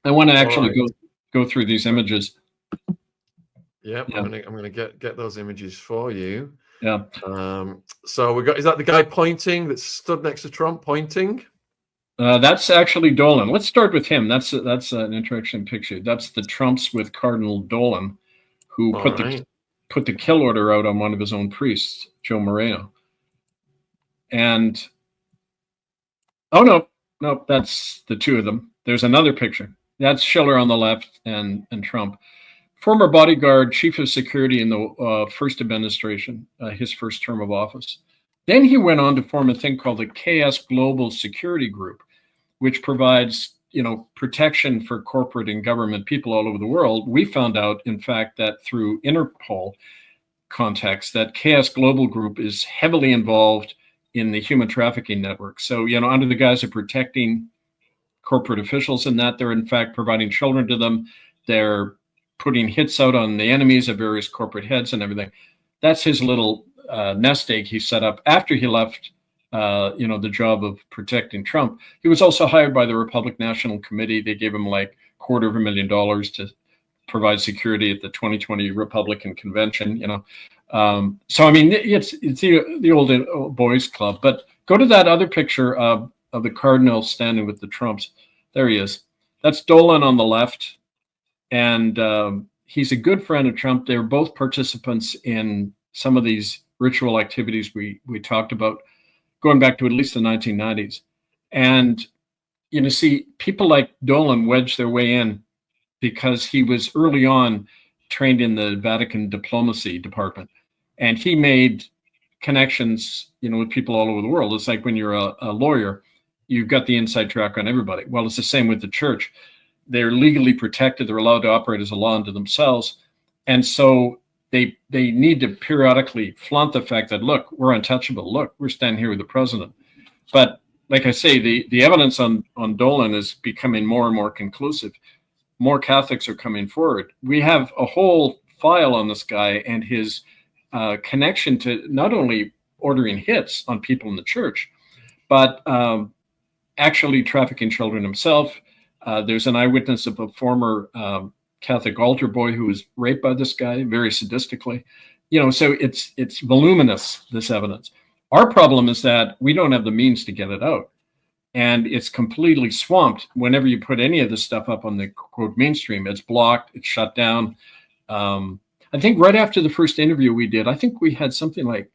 I want to All actually right. go through these images. Yep, Yeah. I'm gonna get those images for you. Yeah. So we got, is that the guy pointing that stood next to Trump pointing? That's actually Dolan. Let's start with him. That's an interesting picture. That's the Trumps with Cardinal Dolan, who All put right. the kill order out on one of his own priests, Joe Moreno. And oh no, that's the two of them. There's another picture. That's Schiller on the left and Trump. Former bodyguard, chief of security in the first administration, his first term of office. Then he went on to form a thing called the KS Global Security Group, which provides, protection for corporate and government people all over the world. We found out, in fact, that through Interpol contacts, that KS Global Group is heavily involved in the human trafficking network. So, under the guise of protecting corporate officials and that, they're in fact providing children to them. They're putting hits out on the enemies of various corporate heads and everything. That's his little nest egg he set up after he left the job of protecting Trump. He was also hired by the Republican National Committee. They gave him like $250,000 to provide security at the 2020 Republican convention. So I mean, it's the old boys club. But go to that other picture of the Cardinal standing with the Trumps. There he is. That's Dolan on the left, and he's a good friend of Trump. They're both participants in some of these ritual activities we talked about, going back to at least the 1990s. And, see, people like Dolan wedged their way in because he was early on trained in the Vatican diplomacy department. And he made connections, with people all over the world. It's like when you're a lawyer, you've got the inside track on everybody. Well, it's the same with the church. They're legally protected. They're allowed to operate as a law unto themselves. And so they need to periodically flaunt the fact that, look, we're untouchable. Look, we're standing here with the president. But like I say, the evidence on Dolan is becoming more and more conclusive. More Catholics are coming forward. We have a whole file on this guy and his connection to not only ordering hits on people in the church, but actually trafficking children himself. There's an eyewitness of a former Catholic altar boy who was raped by this guy very sadistically. So it's voluminous, this evidence. Our problem is that we don't have the means to get it out. And it's completely swamped whenever you put any of this stuff up on the quote mainstream. It's blocked, it's shut down. I think right after the first interview we did, I think we had something like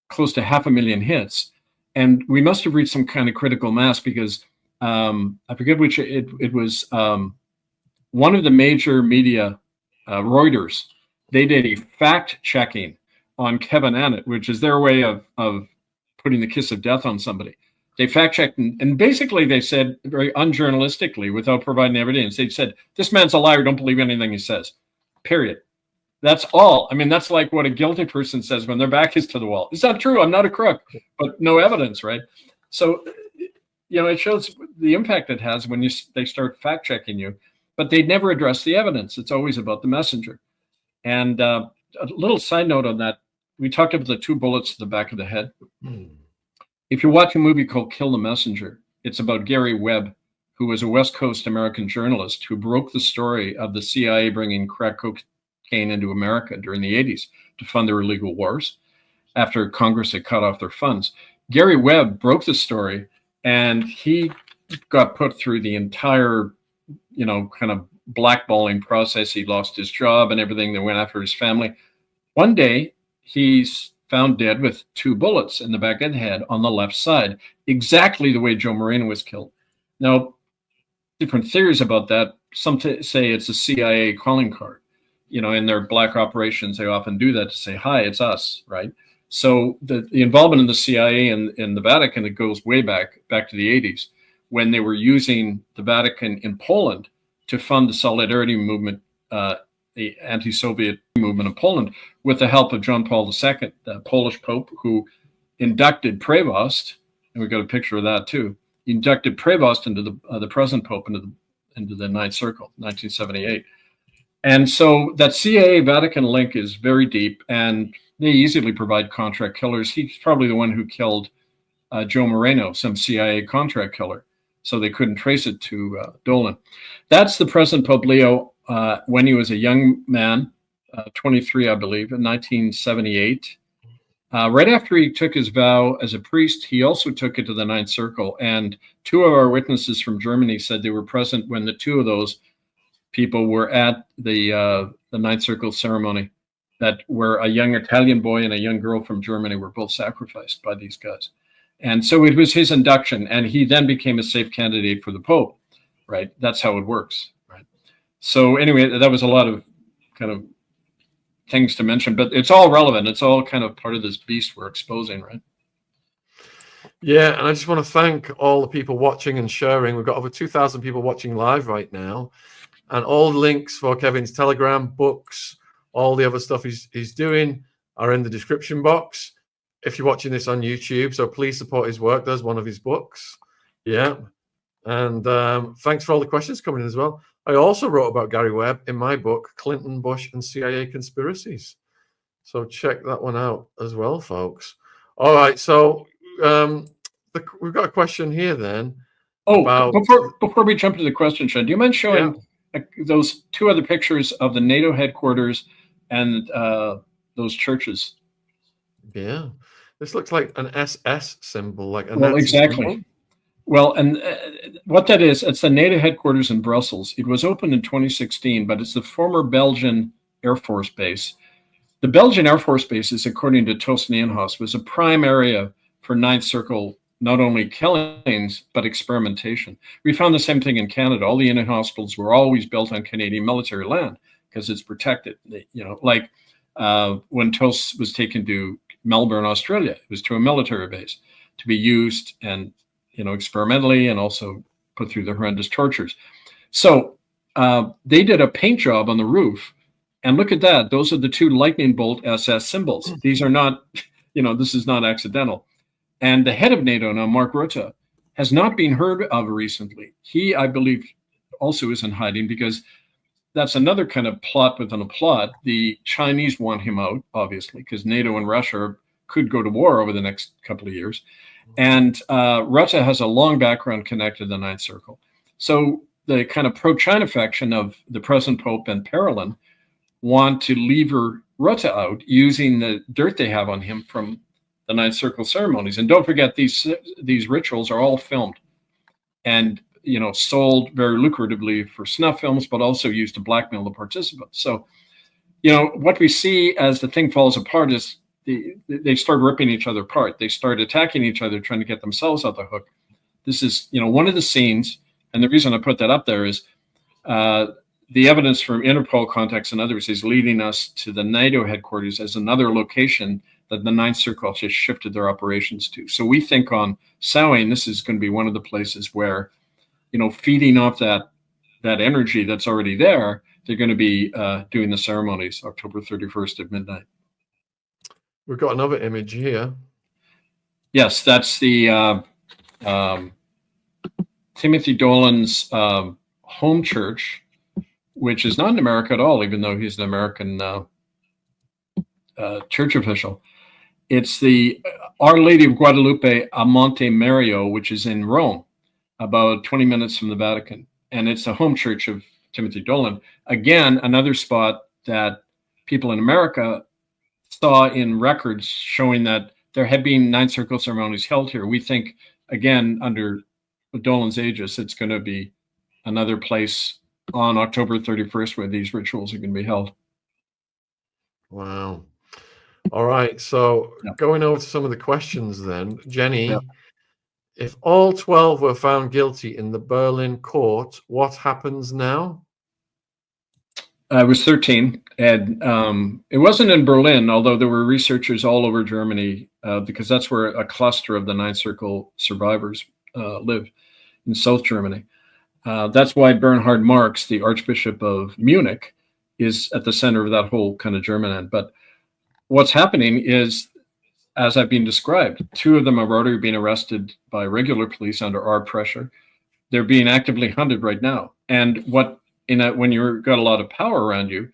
close to 500,000 hits. And we must have reached some kind of critical mass because I forget which it was. One of the major media, Reuters, they did a fact checking on Kevin Annett, which is their way of putting the kiss of death on somebody. They fact checked and basically they said very unjournalistically, without providing evidence, they said, this man's a liar, don't believe anything he says, period. That's all. I mean, that's like what a guilty person says when their back is to the wall. It's not true, I'm not a crook, but no evidence, right? So, it shows the impact it has when they start fact checking you, but they never address the evidence. It's always about the messenger. And a little side note on that, we talked about the 2 bullets to the back of the head. If you watch a movie called Kill the Messenger, it's about Gary Webb, who was a West Coast American journalist who broke the story of the CIA bringing crack cocaine into America during the 80s to fund their illegal wars after Congress had cut off their funds. Gary Webb broke the story and he got put through the entire, kind of blackballing process. He lost his job and everything. They went after his family. One day, he's found dead with 2 bullets in the back of the head on the left side, exactly the way Joe Moreno was killed. Now, different theories about that. Some say it's a CIA calling card. In their black operations, they often do that to say, hi, it's us, right? So the involvement in the CIA and the Vatican, it goes way back to the 80s, when they were using the Vatican in Poland to fund the Solidarity movement, the anti-Soviet movement in Poland, with the help of John Paul II, the Polish Pope, who inducted Prevost, and we got a picture of that too. He inducted Prevost into the present Pope into the Ninth Circle, 1978. And so that CIA Vatican link is very deep, and they easily provide contract killers. He's probably the one who killed Joe Moreno, some CIA contract killer. so they couldn't trace it to Dolan. That's the present Pope Leo when he was a young man, 23, I believe, in 1978. Right after he took his vow as a priest, he also took it to the Ninth Circle. And two of our witnesses from Germany said they were present when the two of those people were at the Ninth Circle ceremony, that where a young Italian boy and a young girl from Germany were both sacrificed by these guys. And so it was his induction, and he then became a safe candidate for the Pope, right? That's how it works, right? So anyway, that was a lot of kind of things to mention, but it's all relevant. It's all kind of part of this beast we're exposing, right? Yeah, and I just want to thank all the people watching and sharing. We've got over 2,000 people watching live right now, and all the links for Kevin's Telegram, books, all the other stuff he's doing are in the description box if you're watching this on YouTube. So please support his work. There's one of his books. Yeah. And thanks for all the questions coming in as well. I also wrote about Gary Webb in my book, Clinton, Bush, and CIA Conspiracies. So check that one out as well, folks. All right. So we've got a question here then. Oh, before we jump into the question, Sean, do you mind showing those two other pictures of the NATO headquarters and those churches? Yeah. This looks like an SS symbol, like a Well, Nazi exactly. symbol. Well, and what that is, it's the NATO headquarters in Brussels. It was opened in 2016, but it's the former Belgian Air Force Base. The Belgian Air Force Base is, according to Tos Nijenhuis, was a prime area for Ninth Circle, not only killings, but experimentation. We found the same thing in Canada. All the unit hospitals were always built on Canadian military land because it's protected. You know, like when Tos was taken to Melbourne, Australia, it was to a military base to be used and, you know, experimentally, and also put through the horrendous tortures. So they did a paint job on the roof, and look at that. Those are the two lightning bolt SS symbols. These are not, you know, this is not accidental. And the head of NATO now, Mark Rutte, has not been heard of recently. He, I believe, also is in hiding because that's another kind of plot within a plot. The Chinese want him out, obviously, because NATO and Russia could go to war over the next couple of years. And Rutte has a long background connected to the Ninth Circle. So the kind of pro-China faction of the present Pope and Parolin want to lever Rutte out using the dirt they have on him from the Ninth Circle ceremonies. And don't forget, these rituals are all filmed and, you know, sold very lucratively for snuff films, but also used to blackmail the participants. So, you know, what we see as the thing falls apart is they start ripping each other apart. They start attacking each other, trying to get themselves out the hook. This is, you know, one of the scenes, and the reason I put that up there is the evidence from Interpol contacts and others is leading us to the NATO headquarters as another location that the Ninth Circle just shifted their operations to. So we think on Samhain, this is going to be one of the places where, you know, feeding off that energy that's already there, they're going to be doing the ceremonies October 31st at midnight. We've got another image here. Yes, that's the Timothy Dolan's home church, which is not in America at all, even though he's an American church official. It's the Our Lady of Guadalupe a Monte Mario, which is in Rome, about 20 minutes from the Vatican. And it's the home church of Timothy Dolan. Again, another spot that people in America saw in records showing that there had been Ninth Circle ceremonies held here. We think, again, under Dolan's aegis, it's going to be another place on October 31st where these rituals are going to be held. Wow. All right. So going over to some of the questions then, Jenny, if all 12 were found guilty in the Berlin court, what happens now? I was 13, and it wasn't in Berlin, although there were researchers all over Germany, because that's where a cluster of the Ninth Circle survivors live, in South Germany. That's why Bernhard Marx, the Archbishop of Munich, is at the center of that whole kind of German end. But what's happening is, as I've been described, 2 of them have already been arrested by regular police under our pressure. They're being actively hunted right now. And when you've got a lot of power around you,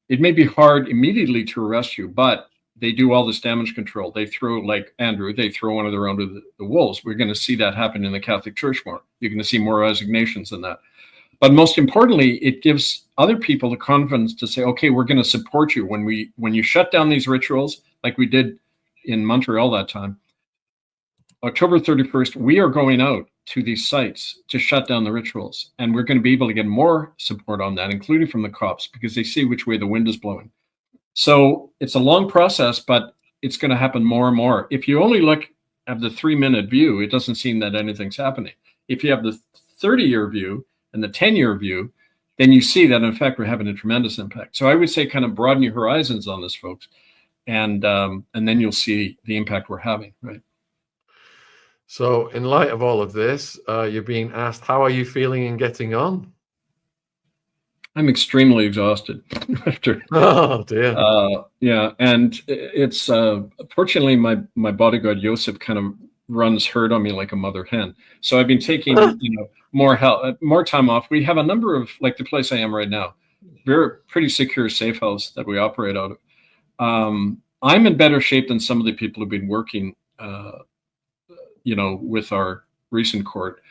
it may be hard immediately to arrest you, but they do all this damage control. They throw, like Andrew, they throw one of their own to the wolves. We're going to see that happen in the Catholic Church more. You're going to see more resignations than that. But most importantly, it gives other people the confidence to say, okay, we're going to support you when you shut down these rituals, like we did in Montreal that time. October 31st, we are going out to these sites to shut down the rituals. And we're going to be able to get more support on that, including from the cops, because they see which way the wind is blowing. So it's a long process, but it's going to happen more and more. If you only look at the 3-minute view, it doesn't seem that anything's happening. If you have the 30-year view and the 10-year view, then you see that, in fact, we're having a tremendous impact. So I would say kind of broaden your horizons on this, folks, and then you'll see the impact we're having, right? So in light of all of this, you're being asked, how are you feeling and getting on? I'm extremely exhausted after. Oh dear. Yeah, and it's fortunately my bodyguard Joseph kind of runs herd on me like a mother hen. So I've been taking more time off. We have a number of, like the place I am right now, very pretty secure safe house that we operate out of. I'm in better shape than some of the people who've been working, with our recent court.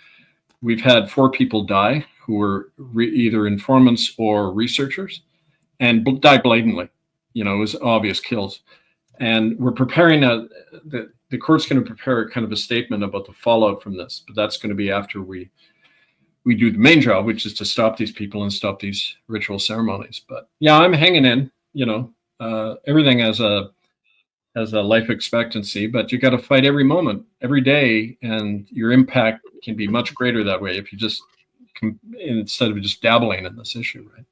We've had 4 people die who were either informants or researchers, and die blatantly. It was obvious kills. And we're preparing the court's going to prepare kind of a statement about the fallout from this, but that's going to be after we do the main job, which is to stop these people and stop these ritual ceremonies. But yeah, I'm hanging in. Everything has a life expectancy, but you got to fight every moment, every day, and your impact can be much greater that way if you just instead of just dabbling in this issue, right?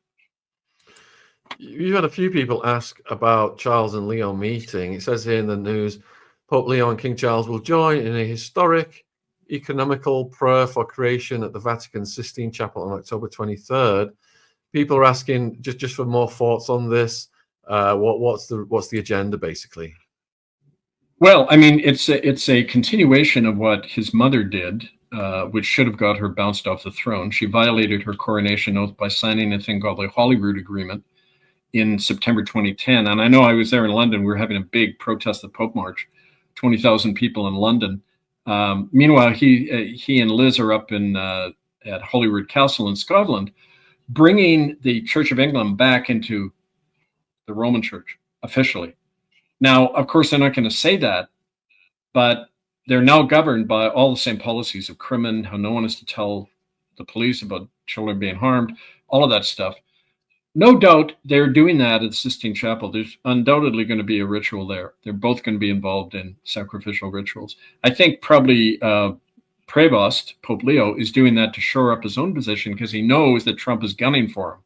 You've had a few people ask about Charles and Leo meeting. It says here in the news, Pope Leo and King Charles will join in a historic economical prayer for creation at the Vatican Sistine Chapel on October 23rd. People are asking just for more thoughts on this. What's the agenda basically? Well, I mean, it's a continuation of what his mother did, which should have got her bounced off the throne. She violated her coronation oath by signing a thing called the Holyrood Agreement in September 2010. And I know I was there in London. We were having a big protest the Pope March, 20,000 people in London. Meanwhile, he and Liz are up at Holyrood Castle in Scotland, bringing the Church of England back into the Roman Church officially. Now, of course, they're not going to say that, but they're now governed by all the same policies of crimin, how no one is to tell the police about children being harmed, all of that stuff. No doubt they're doing that at the Sistine Chapel. There's undoubtedly going to be a ritual there. They're both going to be involved in sacrificial rituals. I think probably Prevost, Pope Leo, is doing that to shore up his own position because he knows that Trump is gunning for him.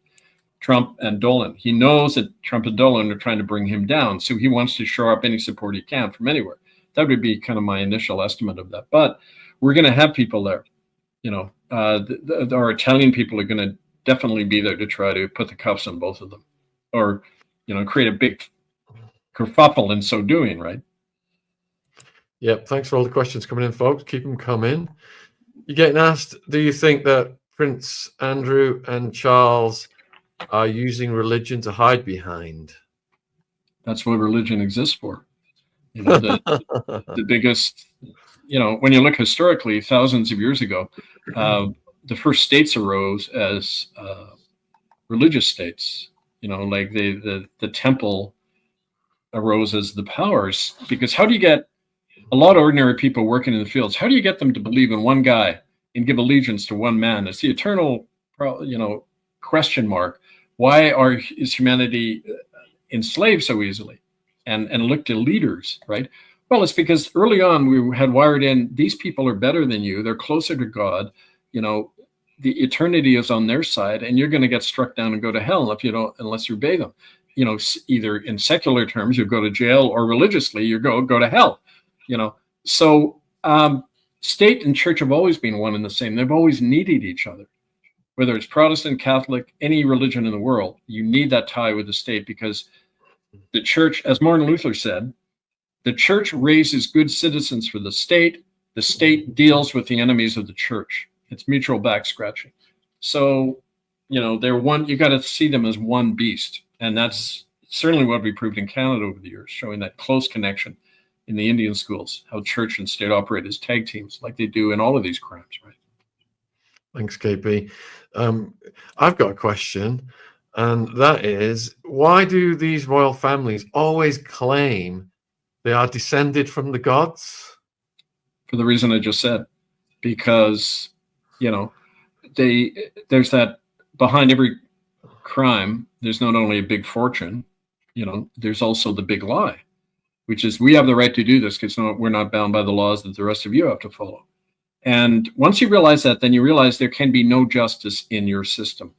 Trump and Dolan. He knows that Trump and Dolan are trying to bring him down, so he wants to shore up any support he can from anywhere. That would be kind of my initial estimate of that. But we're going to have people there. Our Italian people are going to definitely be there to try to put the cuffs on both of them, or create a big kerfuffle in so doing, right? Yep. Thanks for all the questions coming in, folks. Keep them coming. You're getting asked, do you think that Prince Andrew and Charles are using religion to hide behind? That's what religion exists for. The biggest, when you look historically, thousands of years ago, the first states arose as religious states. Like the temple arose as the powers. Because how do you get a lot of ordinary people working in the fields? How do you get them to believe in one guy and give allegiance to one man? It's the eternal, question mark. Why is humanity enslaved so easily and look to leaders, right? Well, it's because early on we had wired in, these people are better than you. They're closer to God. The eternity is on their side, and you're going to get struck down and go to hell unless you obey them. Either in secular terms, you go to jail, or religiously, you go to hell. So state and church have always been one and the same. They've always needed each other. Whether it's Protestant, Catholic, any religion in the world, you need that tie with the state, because the church, as Martin Luther said, the church raises good citizens for the state deals with the enemies of the church. It's mutual back scratching. So, they're one, you got to see them as one beast. And that's, certainly what we proved in Canada over the years, showing that close connection in the Indian schools, how church and state operate as tag teams like they do in all of these crimes, right? Thanks, KP. I've got a question, and that is, why do these royal families always claim they are descended from the gods? For the reason I just said, because, you know, there's that behind every crime, there's not only a big fortune, you know, there's also the big lie, which is we have the right to do this because we're not bound by the laws that the rest of you have to follow. And once you realize that, then you realize there can be no justice in your system,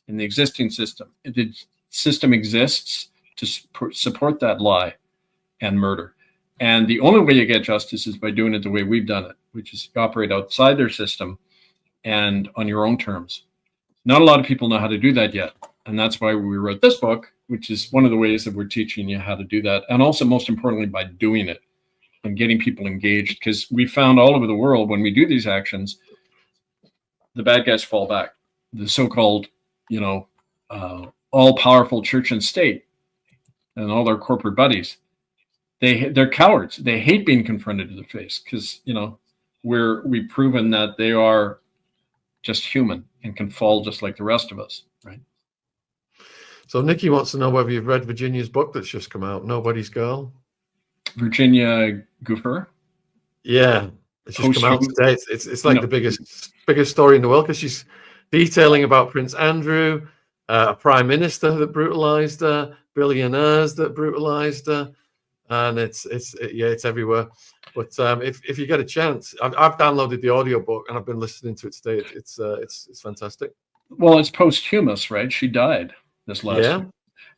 in the existing system. The system exists to support that lie and murder. And the only way you get justice is by doing it the way we've done it, which is operate outside their system and on your own terms. Not a lot of people know how to do that yet. And that's why we wrote this book, which is one of the ways that we're teaching you how to do that. And also, most importantly, by doing it and getting people engaged. Because we found all over the world, when we do these actions, the bad guys fall back. The so-called, you know, all-powerful church and state and all their corporate buddies, they're cowards. They hate being confronted to the face because, you know, we've proven that they are just human and can fall just like the rest of us, right? So Nikki wants to know whether you've read Virginia's book that's just come out, Nobody's Girl. Virginia Goofer. Yeah, it's just come out today. It's like the biggest story in the world because she's detailing about Prince Andrew, a prime minister that brutalized her, billionaires that brutalized her, and it's everywhere. But if you get a chance, I've downloaded the audiobook and I've been listening to it today. It's fantastic. Well, it's posthumous, right? She died this last year.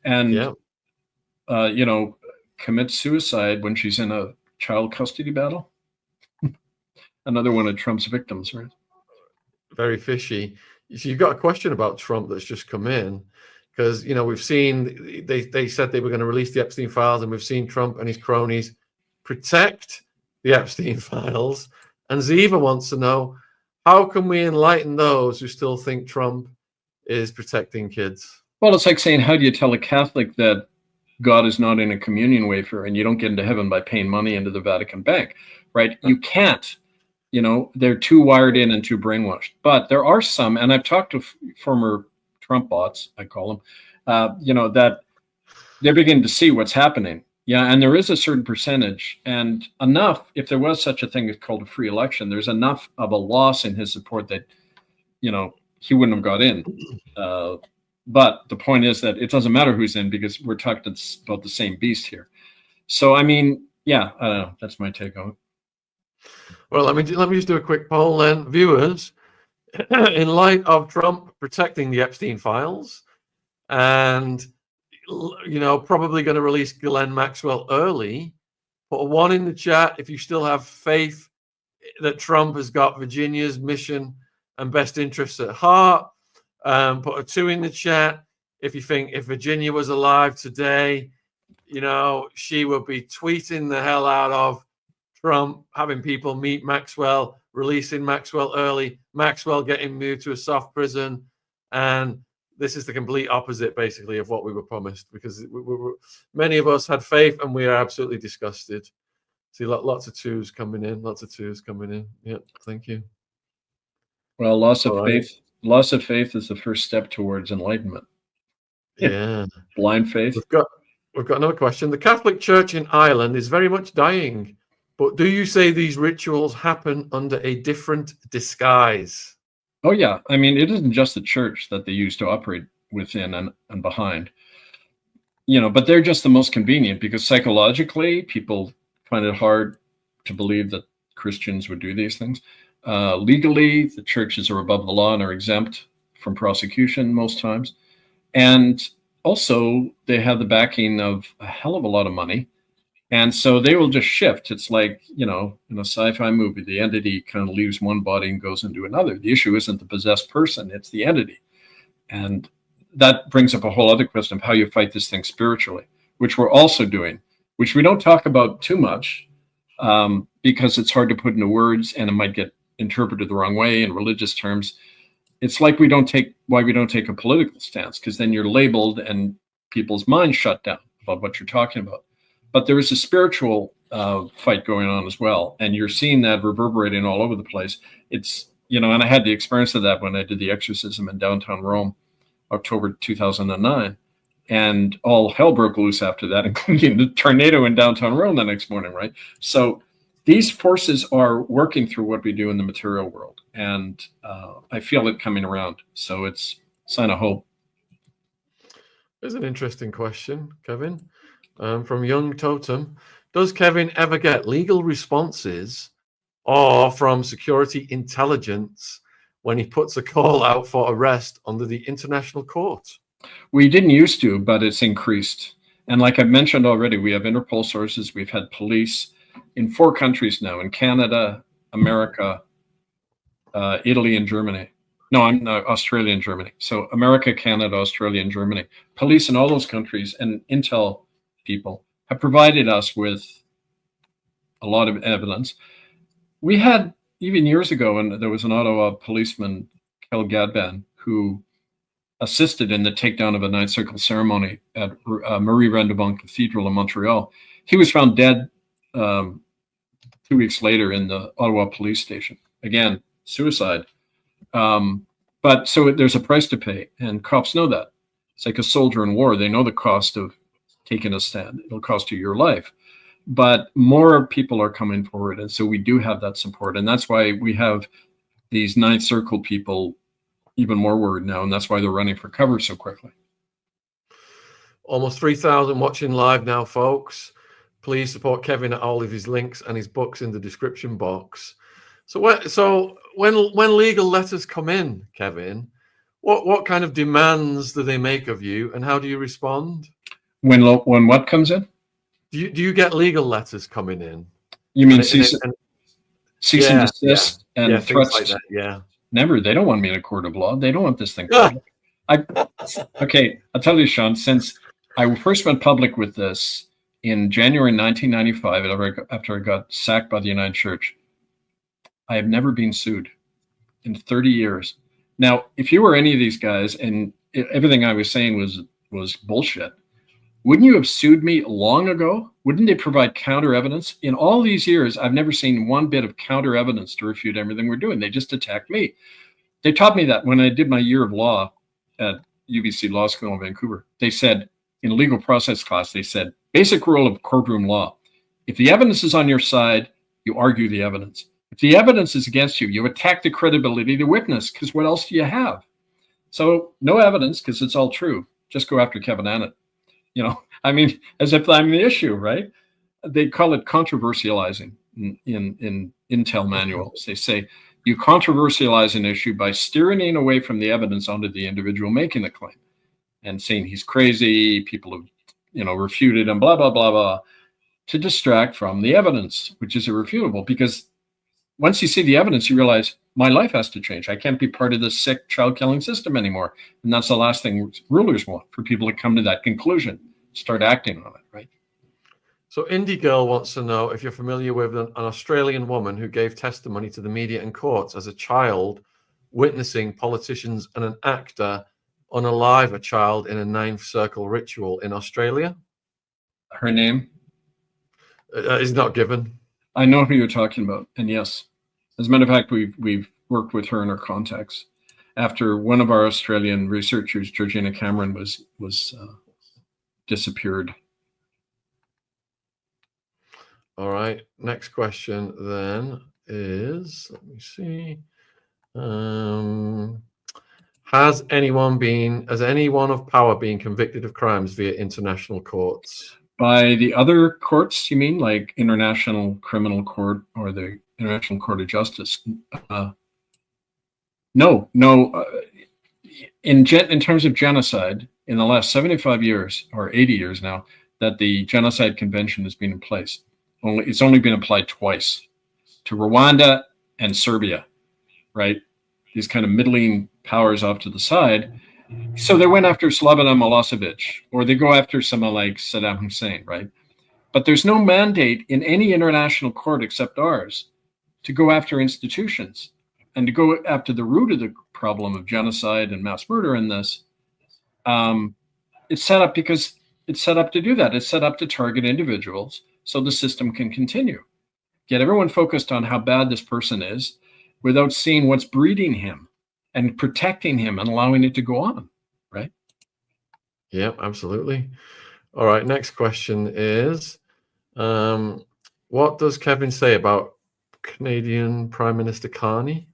And you know, commits suicide when she's in a child custody battle. Another one of Trump's victims, right? Very fishy. So you've got a question about Trump that's just come in, because, you know, we've seen they said they were going to release the Epstein files, and we've seen Trump and his cronies protect the Epstein files. And Ziva wants to know, how can we enlighten those who still think Trump is protecting kids? Well, it's like saying, how do you tell a Catholic that God is not in a communion wafer and you don't get into heaven by paying money into the Vatican bank, right? You can't. You know, they're too wired in and too brainwashed. But there are some, and I've talked to former Trump bots, I call them, you know, that they're beginning to see what's happening. Yeah, and there is a certain percentage, and enough, if there was such a thing as called a free election, there's enough of a loss in his support that, you know, he wouldn't have got in. But the point is that it doesn't matter who's in because we're talking about the same beast here. So, I mean, yeah, I don't know. That's my take on it. Well, let me just do a quick poll then. Viewers, in light of Trump protecting the Epstein files and, you know, probably going to release Ghislaine Maxwell early, put a 1 in the chat if you still have faith that Trump has got Virginia's mission and best interests at heart. Put a 2 in the chat if you think if Virginia was alive today, you know, she would be tweeting the hell out of Trump, having people meet Maxwell, releasing Maxwell early, Maxwell getting moved to a soft prison. And this is the complete opposite, basically, of what we were promised, because many of us had faith and we are absolutely disgusted. See, lots of 2s coming in, lots of 2s coming in. Yeah, thank you. Well, loss of faith is the first step towards enlightenment. Yeah. Blind faith. We've got another question. The Catholic Church in Ireland is very much dying, but do you say these rituals happen under a different disguise? Oh, yeah. I mean, it isn't just the church that they use to operate within and behind, you know, but they're just the most convenient because psychologically people find it hard to believe that Christians would do these things. Legally, the churches are above the law and are exempt from prosecution most times. And also, they have the backing of a hell of a lot of money. And so they will just shift. It's like, you know, in a sci-fi movie, the entity kind of leaves one body and goes into another. The issue isn't the possessed person, it's the entity. And that brings up a whole other question of how you fight this thing spiritually, which we're also doing, which we don't talk about too much because it's hard to put into words and it might get interpreted the wrong way in religious terms. It's like why we don't take a political stance, because then you're labeled and people's minds shut down about what you're talking about. But there is a spiritual fight going on as well, and you're seeing that reverberating all over the place. It's, and I had the experience of that when I did the exorcism in downtown Rome, October 2009, and all hell broke loose after that, including the tornado in downtown Rome the next morning, right? So these forces are working through what we do in the material world, and I feel it coming around. So it's a sign of hope. There's an interesting question, Kevin, from Young Totem. Does Kevin ever get legal responses or from security intelligence when he puts a call out for arrest under the international court? We didn't used to, but it's increased. And like I've mentioned already, we have Interpol sources. We've had police in 4 countries now, in Canada, America, Italy, and Germany. No, I'm Australia and Germany. So America, Canada, Australia, and Germany. Police in all those countries and intel people have provided us with a lot of evidence. We had, even years ago, and there was an Ottawa policeman, Kel Gadban, who assisted in the takedown of a Ninth Circle ceremony at Marie Rendevant Cathedral in Montreal. He was found dead 2 weeks later in the Ottawa police station. Again, suicide. But so there's a price to pay, and cops know that. It's like a soldier in war. They know the cost of taking a stand. It'll cost you your life. But more people are coming forward, and so we do have that support. And that's why we have these Ninth Circle people even more worried now, and that's why they're running for cover so quickly. Almost 3,000 watching live now, folks. Please support Kevin at all of his links and his books in the description box. So when legal letters come in, Kevin, what kind of demands do they make of you, and how do you respond? When what comes in? Do you get legal letters coming in? You mean cease and desist and threats? Like that, yeah. Never. They don't want me in a court of law. They don't want this thing. Okay, I'll tell you, Sean, since I first went public with this in January 1995, after I got sacked by the United Church, I have never been sued in 30 years. Now, if you were any of these guys and everything I was saying was bullshit, wouldn't you have sued me long ago? Wouldn't they provide counter evidence? In all these years, I've never seen one bit of counter evidence to refute everything we're doing. They just attacked me. They taught me that when I did my year of law at UBC Law School in Vancouver. They said, in a legal process class, they said, basic rule of courtroom law. If the evidence is on your side, you argue the evidence. If the evidence is against you, you attack the credibility of the witness, because what else do you have? So no evidence, because it's all true. Just go after Kevin Annett. I mean, as if I'm the issue, right? They call it controversializing in intel manuals. They say you controversialize an issue by steering away from the evidence onto the individual making the claim and saying he's crazy, people have, refuted him, blah, blah, blah, blah, to distract from the evidence, which is irrefutable. Because once you see the evidence, you realize my life has to change. I can't be part of this sick child killing system anymore. And that's the last thing rulers want, for people to come to that conclusion, start acting on it, right? So Indie Girl wants to know if you're familiar with an Australian woman who gave testimony to the media and courts as a child, witnessing politicians and an actor unalive a child in a Ninth Circle ritual in Australia. Her name? Is not given. I know who you're talking about, and yes. As a matter of fact, we've worked with her in her contacts. After one of our Australian researchers, Georgina Cameron, was disappeared. All right. Next question then is, let me see. Has anyone of power been convicted of crimes via international courts? By the other courts, you mean, like International Criminal Court or the International Court of Justice? No. In terms of genocide, in the last 75 years or 80 years now, that the Genocide Convention has been in place. It's only been applied twice, to Rwanda and Serbia, right? These kind of middling powers off to the side. So they went after Slobodan Milosevic, or they go after someone like Saddam Hussein, right? But there's no mandate in any international court except ours to go after institutions and to go after the root of the problem of genocide and mass murder in this. it's set up because it's set up to do that. It's set up to target individuals so the system can continue. Get everyone focused on how bad this person is without seeing what's breeding him and protecting him and allowing it to go on, right? Yeah, absolutely. All right, next question is, what does Kevin say about Canadian Prime Minister Carney?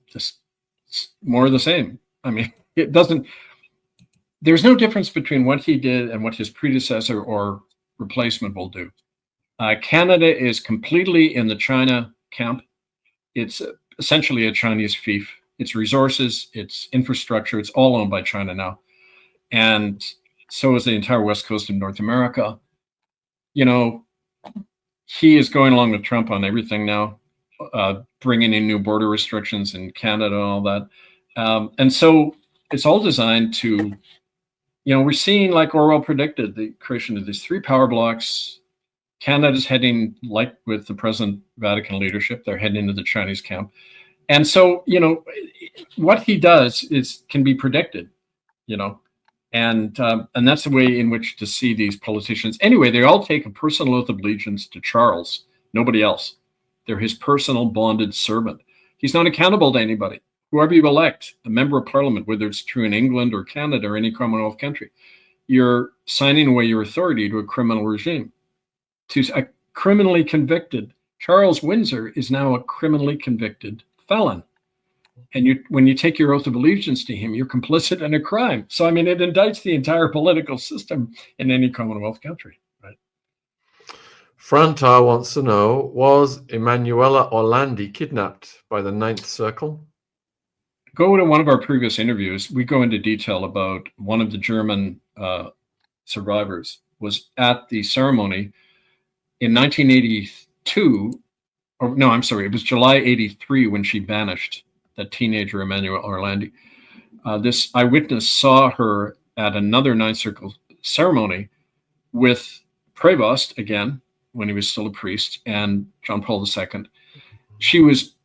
Just more of the same. I mean, it doesn't, there's no difference between what he did and what his predecessor or replacement will do. Canada is completely in the China camp. It's essentially a Chinese fief. Its resources, its infrastructure, it's all owned by China now. And so is the entire west coast of North America. You know, he is going along with Trump on everything now, bringing in new border restrictions in Canada and all that. And so it's all designed to, you know, we're seeing, like Orwell predicted, the creation of these three power blocks. Canada's heading, like with the present Vatican leadership, they're heading into the Chinese camp. And so, you know, what he does can be predicted, you know, and that's the way in which to see these politicians. Anyway, they all take a personal oath of allegiance to Charles, nobody else. They're his personal bonded servant. He's not accountable to anybody. Whoever you elect, a member of parliament, whether it's true in England or Canada or any Commonwealth country, you're signing away your authority to a criminal regime. To a criminally convicted, Charles Windsor is now a criminally convicted felon. And when you take your oath of allegiance to him, you're complicit in a crime. So, I mean, it indicts the entire political system in any Commonwealth country, right? Frantar wants to know, was Emanuela Orlandi kidnapped by the Ninth Circle? Go to one of our previous interviews. We go into detail about one of the German survivors was at the ceremony in 1982, or no, I'm sorry, it was July 83 when she vanished, that teenager Emanuela Orlandi. This eyewitness saw her at another Ninth Circle ceremony with Prevost, again, when he was still a priest, and John Paul II. She was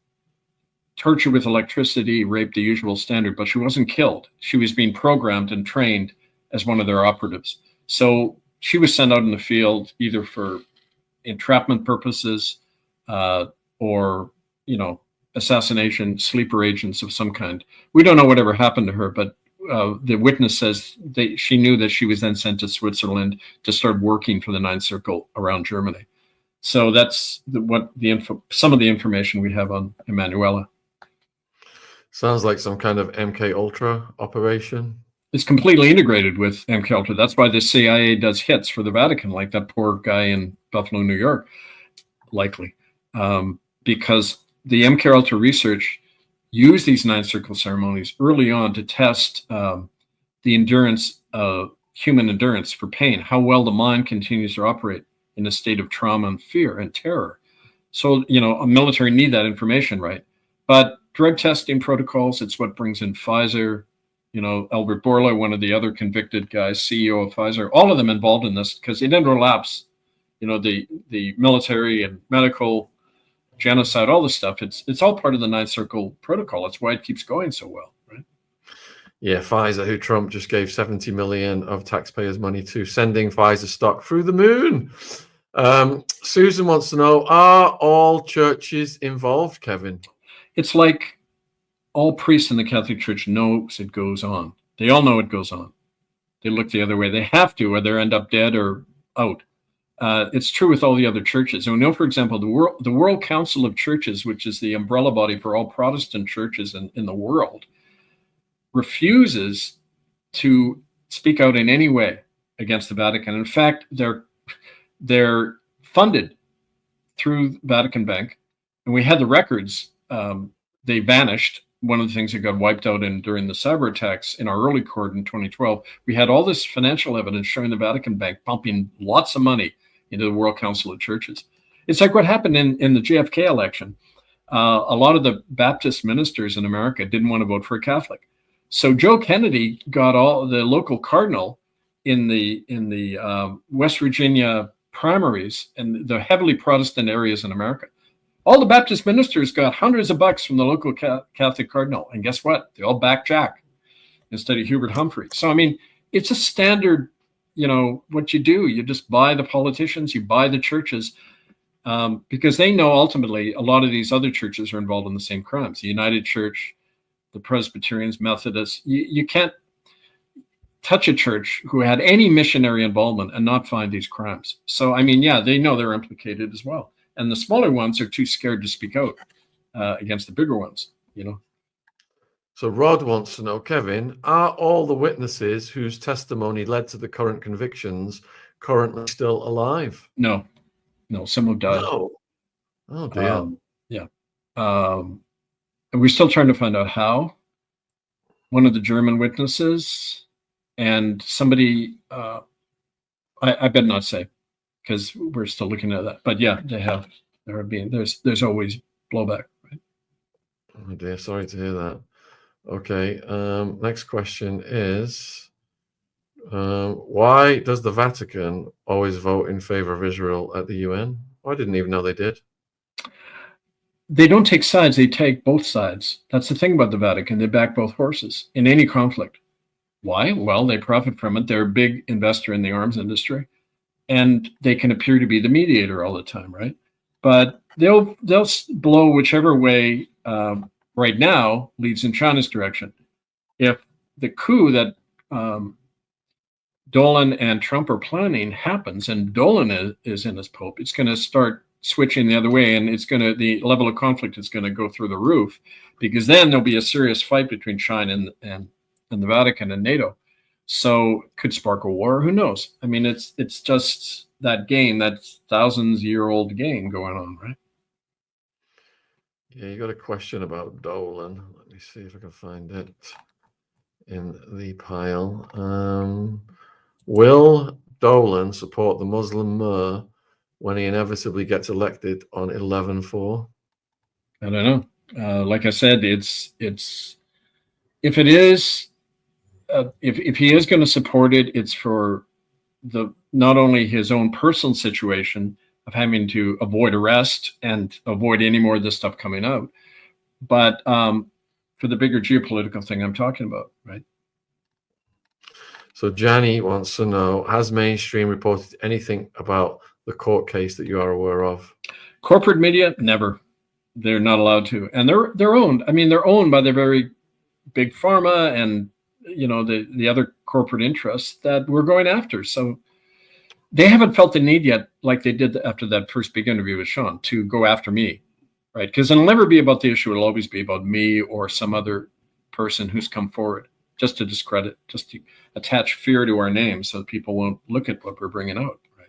tortured with electricity, raped, the usual standard, but she wasn't killed. She was being programmed and trained as one of their operatives. So she was sent out in the field either for entrapment purposes or, you know, assassination, sleeper agents of some kind. We don't know whatever happened to her, but the witness says she knew that she was then sent to Switzerland to start working for the Ninth Circle around Germany. So that's some of the information we have on Emanuela. Sounds like some kind of MK Ultra operation. It's completely integrated with MK Ultra. That's why the CIA does hits for the Vatican, like that poor guy in Buffalo, New York, likely, because the MK Ultra research used these Ninth Circle ceremonies early on to test the endurance of human endurance for pain, how well the mind continues to operate in a state of trauma and fear and terror. So, you know, a military need that information, right? But drug testing protocols, it's what brings in Pfizer, you know, Albert Bourla, one of the other convicted guys, CEO of Pfizer, all of them involved in this because it overlaps, you know, the military and medical, genocide, all this stuff. It's all part of the Ninth Circle protocol. That's why it keeps going so well, right? Yeah, Pfizer, who Trump just gave 70 million of taxpayers' money to, sending Pfizer stock through the moon. Susan wants to know, are all churches involved, Kevin? It's like all priests in the Catholic Church knows it goes on. They all know it goes on. They look the other way. They have to, or they end up dead or out. It's true with all the other churches. And we know, for example, the World Council of Churches, which is the umbrella body for all Protestant churches in the world, refuses to speak out in any way against the Vatican. In fact, they're funded through Vatican Bank, and we had the records. They vanished. One of the things that got wiped out during the cyber attacks in our early court in 2012, we had all this financial evidence showing the Vatican Bank pumping lots of money into the World Council of Churches. It's like what happened in the JFK election. A lot of the Baptist ministers in America didn't want to vote for a Catholic. So Joe Kennedy got all the local cardinal in the West Virginia primaries and the heavily Protestant areas in America. All the Baptist ministers got hundreds of bucks from the local Catholic cardinal. And guess what? They all backed Jack. instead of Hubert Humphrey. So, I mean, it's a standard, what you do. You just buy the politicians, you buy the churches, because they know ultimately a lot of these other churches are involved in the same crimes. The United Church, the Presbyterians, Methodists. You can't touch a church who had any missionary involvement and not find these crimes. So, I mean, yeah, they know they're implicated as well. And the smaller ones are too scared to speak out against the bigger ones, So Rod wants to know, Kevin, are all the witnesses whose testimony led to the current convictions currently still alive? No, some have died. No. Oh, dear. Yeah. And we're still trying to find out how. One of the German witnesses and somebody, I better not say, because we're still looking at that. But yeah, there's always blowback. Right? Oh dear, sorry to hear that. Okay, next question is, why does the Vatican always vote in favor of Israel at the UN? I didn't even know they did. They don't take sides, they take both sides. That's the thing about the Vatican. They back both horses in any conflict. Why? Well, they profit from it. They're a big investor in the arms industry, and they can appear to be the mediator all the time, right? But they'll blow whichever way right now leads in China's direction. If the coup that Dolan and Trump are planning happens, and Dolan is in as Pope, it's going to start switching the other way, and the level of conflict is going to go through the roof, because then there'll be a serious fight between China and the Vatican and NATO. So could spark a war. Who knows? I mean, it's just that game, that thousands-year-old game going on, right? Yeah, you got a question about Dolan. Let me see if I can find it in the pile. Will Dolan support the Muslim Mir when he inevitably gets elected on 11/4? I don't know. Like I said, it's if it is. If he is going to support it, it's for not only his own personal situation of having to avoid arrest and avoid any more of this stuff coming out, but for the bigger geopolitical thing I'm talking about, right? So Johnny wants to know, has mainstream reported anything about the court case that you are aware of? Corporate media, never. They're not allowed to, and they're owned. I mean, they're owned by the very big pharma and the other corporate interests that we're going after. So they haven't felt the need yet, like they did after that first big interview with Sean, to go after me, right? Because it'll never be about the issue. It'll always be about me or some other person who's come forward, just to discredit, just to attach fear to our name so that people won't look at what we're bringing out. Right?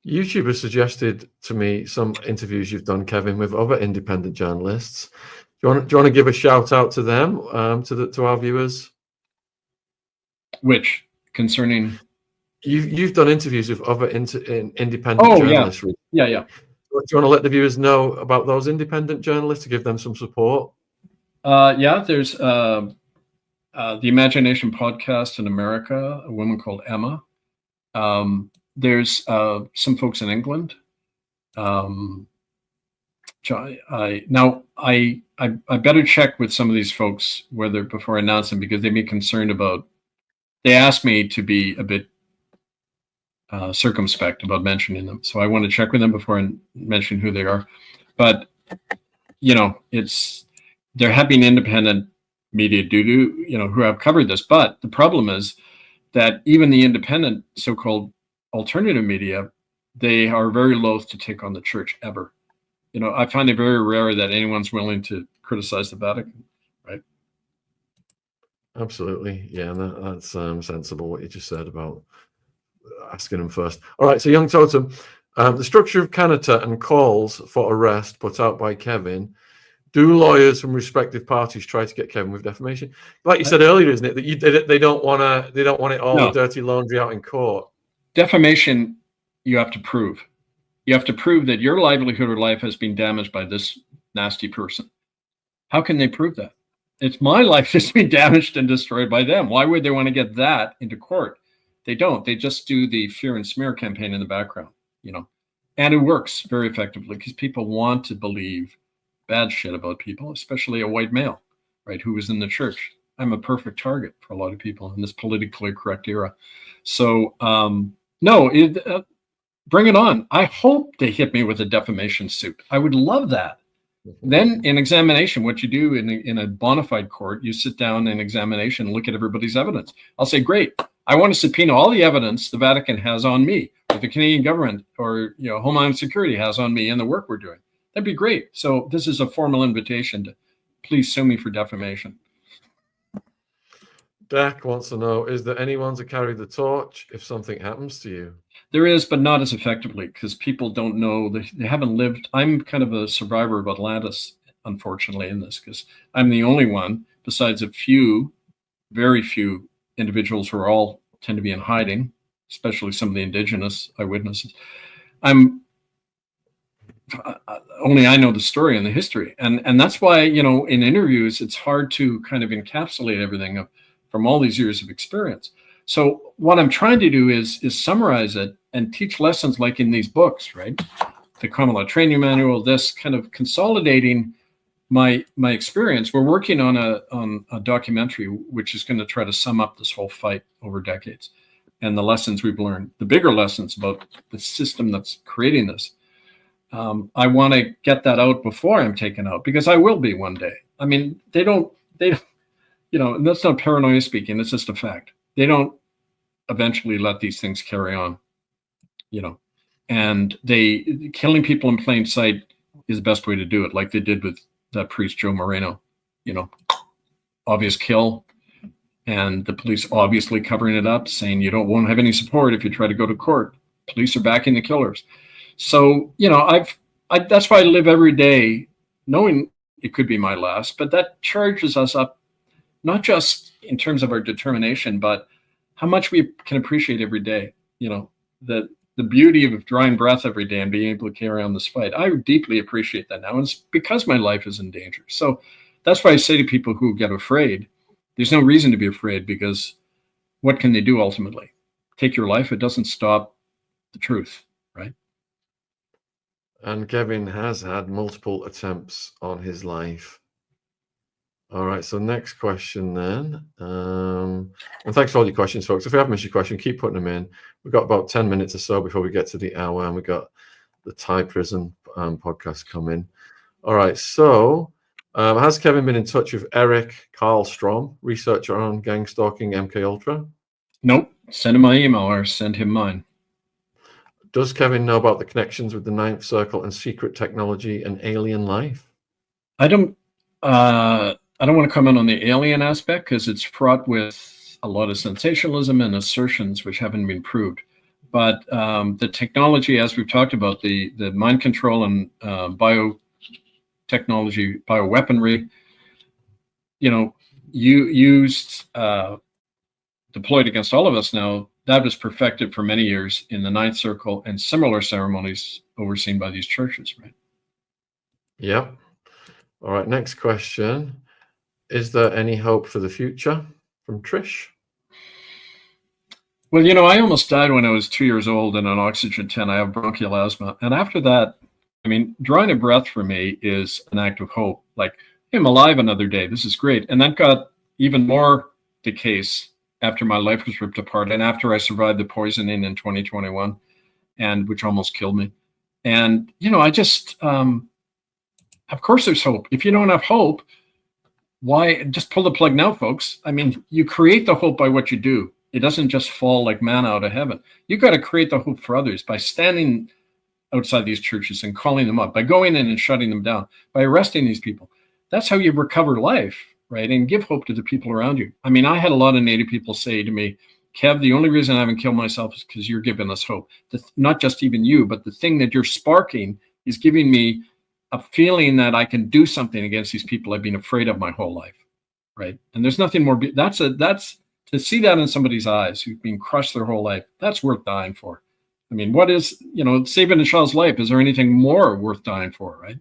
YouTube has suggested to me some interviews you've done, Kevin, with other independent journalists. Do you want to give a shout out to them, to our viewers? Which concerning? You've done interviews with other independent journalists. Yeah. Do you want to let the viewers know about those independent journalists to give them some support? Yeah, there's the Imagination podcast in America, a woman called Emma. There's some folks in England. I better check with some of these folks before I announce them, because they'd be concerned about. They asked me to be a bit circumspect about mentioning them, so I want to check with them before I mention who they are. But there have been independent media who have covered this. But the problem is that even the independent so-called alternative media, they are very loath to take on the church ever. I find it very rare that anyone's willing to criticize the Vatican, right? Absolutely. Yeah, that's sensible what you just said about asking them first. All right, so Young Totem, the structure of Canada and calls for arrest put out by Kevin. Do lawyers from respective parties try to get Kevin with defamation? Like you said earlier, isn't it, that they don't want it all the dirty laundry out in court? Defamation, you have to prove. You have to prove that your livelihood or life has been damaged by this nasty person. How can they prove that? It's my life that's been damaged and destroyed by them. Why would they want to get that into court? They don't. They just do the fear and smear campaign in the background, and it works very effectively because people want to believe bad shit about people, especially a white male, right, who was in the church. I'm a perfect target for a lot of people in this politically correct era. So no, bring it on. I hope they hit me with a defamation suit. I would love that. Then in examination, what you do in a bona fide court, you sit down in examination, look at everybody's evidence. I'll say, great, I want to subpoena all the evidence the Vatican has on me, or the Canadian government, or Homeland Security has on me and the work we're doing. That'd be great. So this is a formal invitation to please sue me for defamation. Dak wants to know, is there anyone to carry the torch if something happens to you? There is, but not as effectively, because people don't know. They haven't lived. I'm kind of a survivor of Atlantis, unfortunately, in this, because I'm the only one, besides a few, very few individuals who are all tend to be in hiding, especially some of the indigenous eyewitnesses. Only I know the story and the history. And that's why, in interviews, it's hard to kind of encapsulate everything from all these years of experience. So what I'm trying to do is summarize it and teach lessons like in these books, right? The Common Law Training Manual, this kind of consolidating my experience. We're working on a documentary which is going to try to sum up this whole fight over decades and the lessons we've learned, the bigger lessons about the system that's creating this. I want to get that out before I'm taken out, because I will be one day. I mean, they don't, and that's not paranoia speaking. It's just a fact. They don't eventually let these things carry on, and killing people in plain sight is the best way to do it. Like they did with that priest, Joe Moreno, obvious kill, and the police obviously covering it up, saying won't have any support if you try to go to court. Police are backing the killers. So, that's why I live every day knowing it could be my last, but that charges us up, not just in terms of our determination, but how much we can appreciate every day, the beauty of drawing breath every day and being able to carry on this fight. I deeply appreciate that now. And it's because my life is in danger. So that's why I say to people who get afraid, there's no reason to be afraid, because what can they do ultimately? Take your life. It doesn't stop the truth, right? And Kevin has had multiple attempts on his life. All right, so next question then. And thanks for all your questions, folks. If you have missed your question, keep putting them in. We've got about 10 minutes or so before we get to the hour, and we've got the Thai prison podcast coming. All right, so has Kevin been in touch with Eric Karlstrom, researcher on gang stalking MKUltra? Nope. Send him my email or send him mine. Does Kevin know about the connections with the Ninth Circle and secret technology and alien life? I don't want to comment on the alien aspect, because it's fraught with a lot of sensationalism and assertions which haven't been proved. But the technology, as we've talked about, the mind control and biotechnology, bioweaponry, used, deployed against all of us now, that was perfected for many years in the Ninth Circle and similar ceremonies overseen by these churches, right? Yep. All right, next question. Is there any hope for the future? From Trish. Well, I almost died when I was 2 years old in an oxygen tent. I have bronchial asthma. And after that, drawing a breath for me is an act of hope. Like, hey, I'm alive another day. This is great. And that got even more the case after my life was ripped apart and after I survived the poisoning in 2021, and which almost killed me. And, I just, of course there's hope. If you don't have hope, why just pull the plug now, folks? You create the hope by what you do. It doesn't just fall like manna out of heaven. You got to create the hope for others by standing outside these churches and calling them up, by going in and shutting them down, by arresting these people. That's how you recover life, right? And give hope to the people around you. I had a lot of Native people say to me, Kev, the only reason I haven't killed myself is because you're giving us hope. Not just even you, but the thing that you're sparking is giving me a feeling that I can do something against these people I've been afraid of my whole life, right? And there's nothing more. That's to see that in somebody's eyes who've been crushed their whole life. That's worth dying for. What is, saving a child's life? Is there anything more worth dying for, right?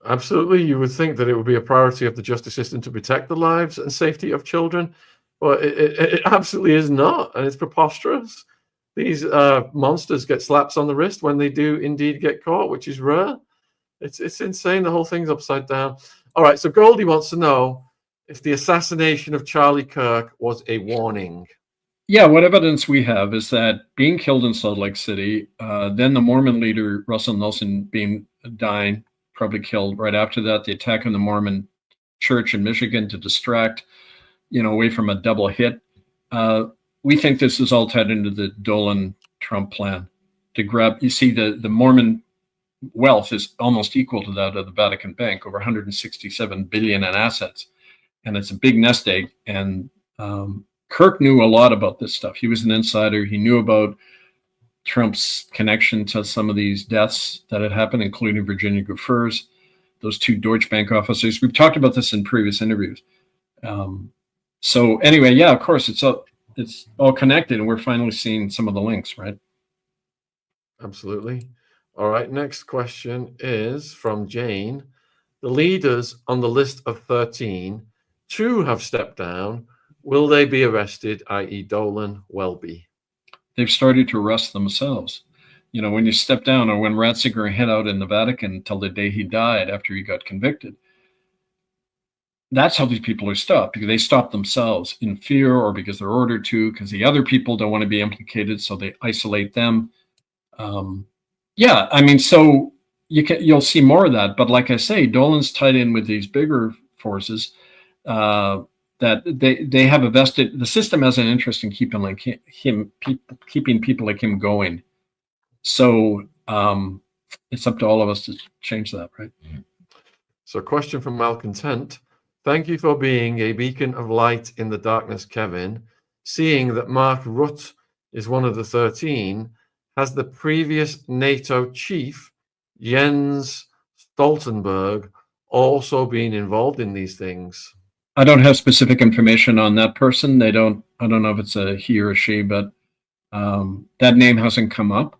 Absolutely. You would think that it would be a priority of the justice system to protect the lives and safety of children, but it absolutely is not, and it's preposterous. These monsters get slaps on the wrist when they do indeed get caught, which is rare. It's insane. The whole thing's upside down. All right, so Goldie wants to know, if the assassination of Charlie Kirk was a warning. Yeah, what evidence we have is that being killed in Salt Lake City, then the Mormon leader, Russell Nelson, dying, probably killed right after that, the attack on the Mormon church in Michigan to distract, away from a double hit. We think this is all tied into the Dolan-Trump plan to grab, you see, the Mormon wealth is almost equal to that of the Vatican Bank, over 167 billion in assets. And it's a big nest egg. And Kirk knew a lot about this stuff. He was an insider. He knew about Trump's connection to some of these deaths that had happened, including Virginia Giuffre's, those two Deutsche Bank officers. We've talked about this in previous interviews. So anyway, yeah, of course, it's all connected, and we're finally seeing some of the links, right? Absolutely. All right, next question is from Jane. The leaders on the list of 13, 2 have stepped down. Will they be arrested, i.e. Dolan, Welby? They've started to arrest themselves. When you step down, or when Ratzinger hid out in the Vatican until the day he died after he got convicted, that's how these people are stopped, because they stop themselves in fear or because they're ordered to, because the other people don't want to be implicated, so they isolate them. Yeah, I mean, so you'll see more of that. But like I say, Dolan's tied in with these bigger forces that they have a vested. The system has an interest in keeping people like him going. So it's up to all of us to change that, right? So, a question from Malcontent. Thank you for being a beacon of light in the darkness, Kevin. Seeing that Mark Rutte is one of the 13, has the previous NATO chief, Jens Stoltenberg, also been involved in these things? I don't have specific information on that person. I don't know if it's a he or a she, but that name hasn't come up.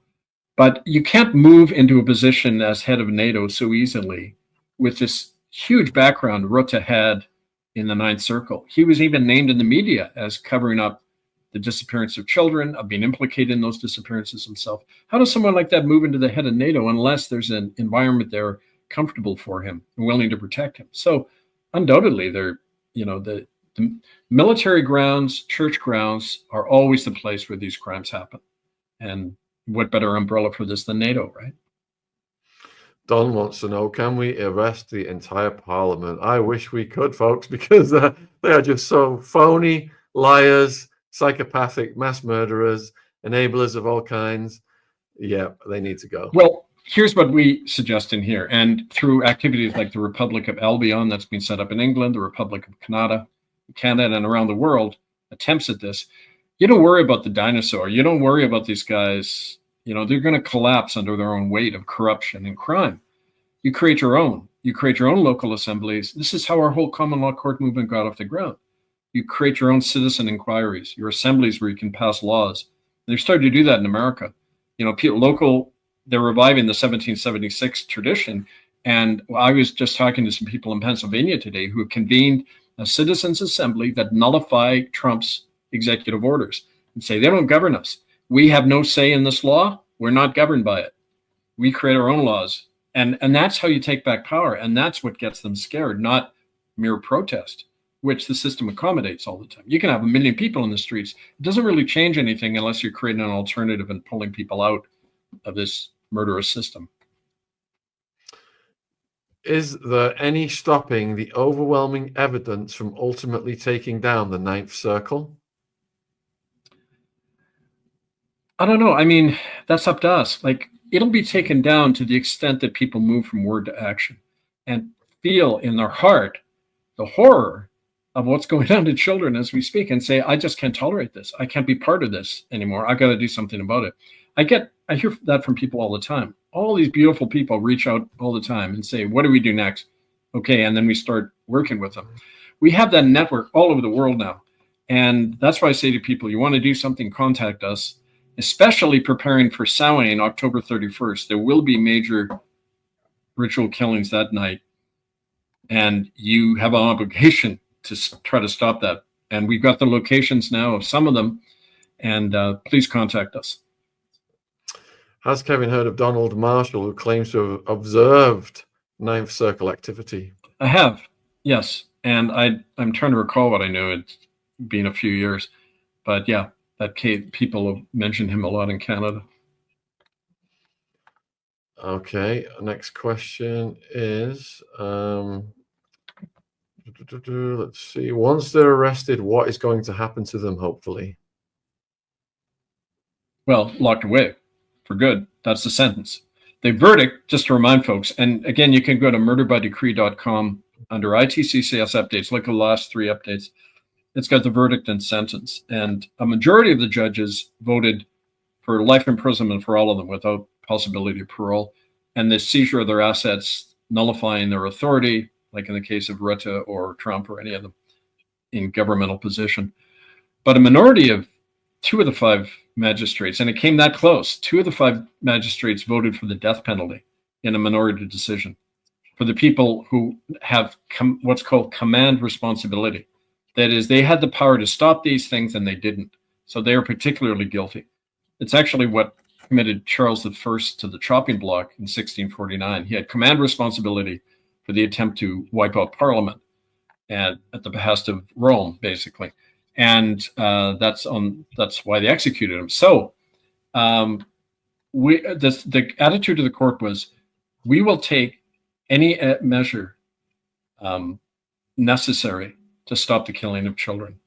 But you can't move into a position as head of NATO so easily with this huge background Rutte had in the Ninth Circle. He was even named in the media as covering up the disappearance of children, of being implicated in those disappearances himself. How does someone like that move into the head of NATO unless there's an environment there comfortable for him and willing to protect him? So undoubtedly, the military grounds, church grounds are always the place where these crimes happen. And what better umbrella for this than NATO, right? Don wants to know, can we arrest the entire parliament? I wish we could, folks, because they are just so phony, liars, psychopathic, mass murderers, enablers of all kinds. Yeah, they need to go. Well, here's what we suggest in here. And through activities like the Republic of Albion that's been set up in England, the Republic of Canada, and around the world, attempts at this. You don't worry about the dinosaur. You don't worry about these guys. They're going to collapse under their own weight of corruption and crime. You create your own. You create your own local assemblies. This is how our whole common law court movement got off the ground. You create your own citizen inquiries, your assemblies where you can pass laws. And they've started to do that in America. They're reviving the 1776 tradition. And I was just talking to some people in Pennsylvania today who have convened a citizens' assembly that nullify Trump's executive orders and say they don't govern us. We have no say in this law. We're not governed by it. We create our own laws. And that's how you take back power. And that's what gets them scared, not mere protest, which the system accommodates all the time. You can have 1 million people in the streets. It doesn't really change anything unless you're creating an alternative and pulling people out of this murderous system. Is there any stopping the overwhelming evidence from ultimately taking down the Ninth Circle? I don't know. I mean, that's up to us. It'll be taken down to the extent that people move from word to action and feel in their heart the horror of what's going on to children as we speak and say, I just can't tolerate this. I can't be part of this anymore. I've got to do something about it. I hear that from people all the time. All these beautiful people reach out all the time and say, what do we do next? Okay. And then we start working with them. We have that network all over the world now. And that's why I say to people, you want to do something, contact us, especially preparing for Samhain, October 31st. There will be major ritual killings that night. And you have an obligation to try to stop that. And we've got the locations now of some of them. And please contact us. Has Kevin heard of Donald Marshall, who claims to have observed Ninth Circle activity? I have, yes. And I'm trying to recall what I knew. It's been a few years, but yeah, that people have mentioned him a lot in Canada. Okay, next question is, let's see. Once they're arrested, what is going to happen to them, hopefully? Well, locked away for good. That's the sentence. The verdict, just to remind folks, and again, you can go to murderbydecree.com under ITCCS updates, look at the last 3 updates. It's got the verdict and sentence. And a majority of the judges voted for life imprisonment for all of them without possibility of parole, and the seizure of their assets, nullifying their authority, like in the case of Rutte or Trump or any of them in governmental position. But a minority of 2 of the 5 magistrates, and it came that close, 2 of the 5 magistrates voted for the death penalty in a minority decision for the people who have what's called command responsibility. That is, they had the power to stop these things and they didn't. So they are particularly guilty. It's actually what committed Charles I to the chopping block in 1649. He had command responsibility for the attempt to wipe out Parliament and at the behest of Rome, basically. And that's why they executed him. So the attitude of the court was, we will take any measure necessary to stop the killing of children.